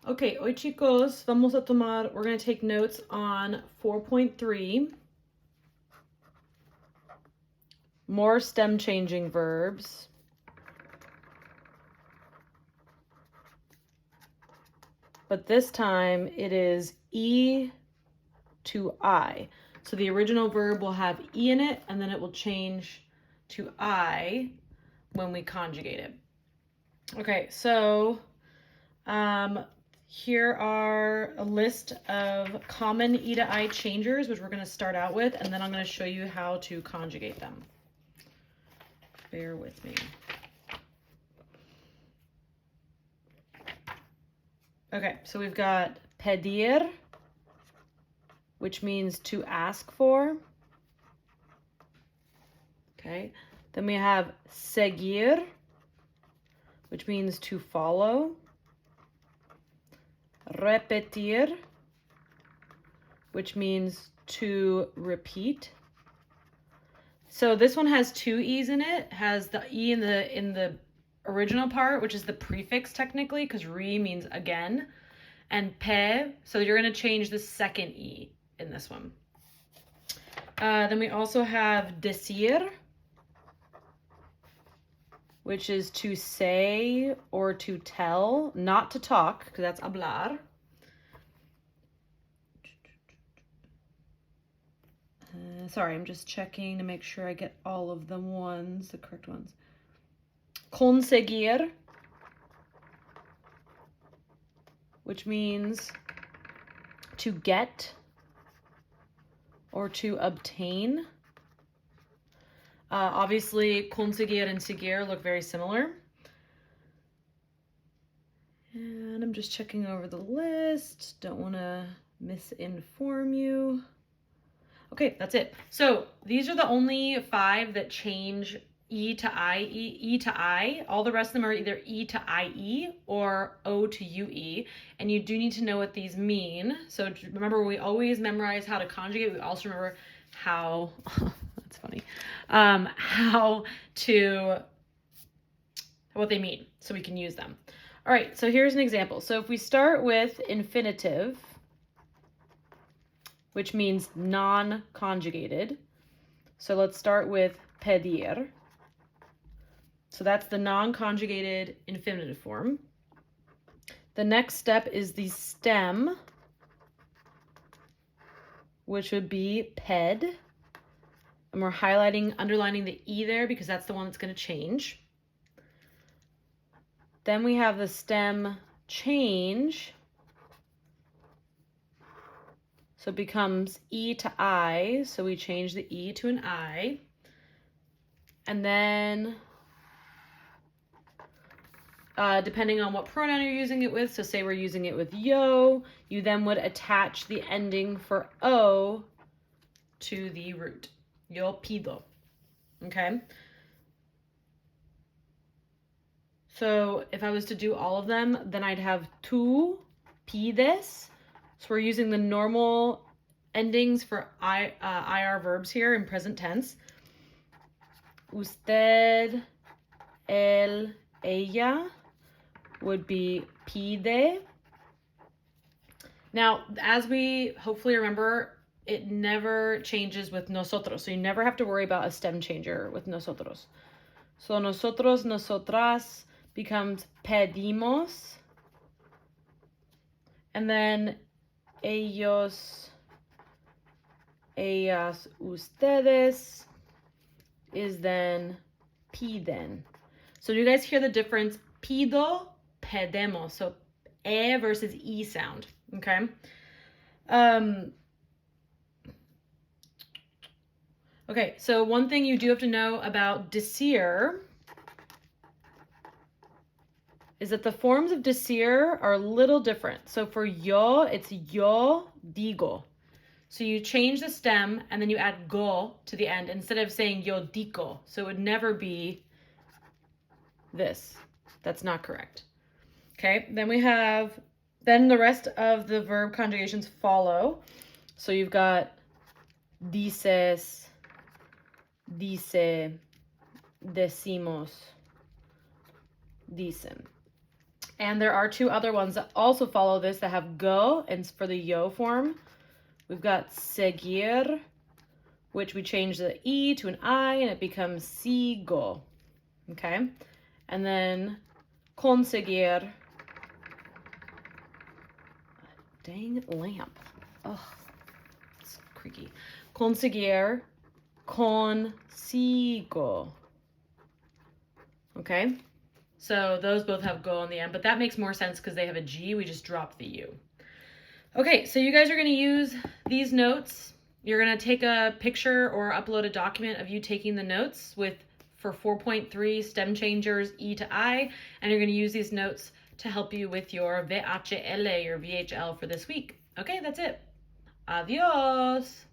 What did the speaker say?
Okay, hoy chicos, we're going to take notes on 4.3, more stem changing verbs. But this time it is E to I. So the original verb will have E in it, and then it will change to I when we conjugate it. Okay, so here are a list of common E to I changers, which we're going to start out with, and then I'm going to show you how to conjugate them. Bear with me. Okay, so we've got pedir, which means to ask for. Okay, then we have seguir, which means to follow. Repetir, which means to repeat. So this one has two E's in it. It has the E in the original part, which is the prefix technically, because re means again, and pe, so you're going to change the second E in this one. Then we also have decir, which is to say or to tell, not to talk, because that's hablar. Sorry, I'm just checking to make sure I get all of the correct ones. Conseguir, which means to get or to obtain. Obviously, conseguir and seguir look very similar. And I'm just checking over the list. Don't want to misinform you. Okay, that's it. So these are the only 5 that change E to E to I. All the rest of them are either E to IE or O to UE. And you do need to know what these mean. So remember, we always memorize how to conjugate. We also remember how, that's funny, what they mean so we can use them. All right, so here's an example. So if we start with infinitive, which means non-conjugated. So let's start with pedir. So that's the non-conjugated infinitive form. The next step is the stem, which would be ped. And we're underlining the E there because that's the one that's going to change. Then we have the stem change. So it becomes E to I, so we change the E to an I. And then, depending on what pronoun you're using it with, so say we're using it with yo, you then would attach the ending for O to the root. Yo pido, okay? So if I was to do all of them, then I'd have tú pides. So we're using the normal endings for IR verbs here in present tense. Usted, él, ella would be pide. Now, as we hopefully remember, it never changes with nosotros. So you never have to worry about a stem changer with nosotros. So nosotros, nosotras becomes pedimos. And then ellos, ellas, ustedes is then piden. So do you guys hear the difference? Pido, pedemos. So e versus e sound, okay? Okay, so one thing you do have to know about decir is that the forms of decir are a little different. So for yo, it's yo digo. So you change the stem and then you add go to the end instead of saying yo dico. So it would never be this. That's not correct. Okay, then the rest of the verb conjugations follow. So you've got dices, dice, decimos, dicen. And there are two other ones that also follow this that have go, and for the yo form, we've got seguir, which we change the E to an I, and it becomes sigo, okay? And then conseguir, dang lamp, ugh, it's creaky. Conseguir, consigo, okay? So those both have go on the end, but that makes more sense because they have a G, we just dropped the U. Okay, so you guys are gonna use these notes. You're gonna take a picture or upload a document of you taking the notes for 4.3 stem changers E to I, and you're gonna use these notes to help you with your VHL or VHL for this week. Okay, that's it. Adios.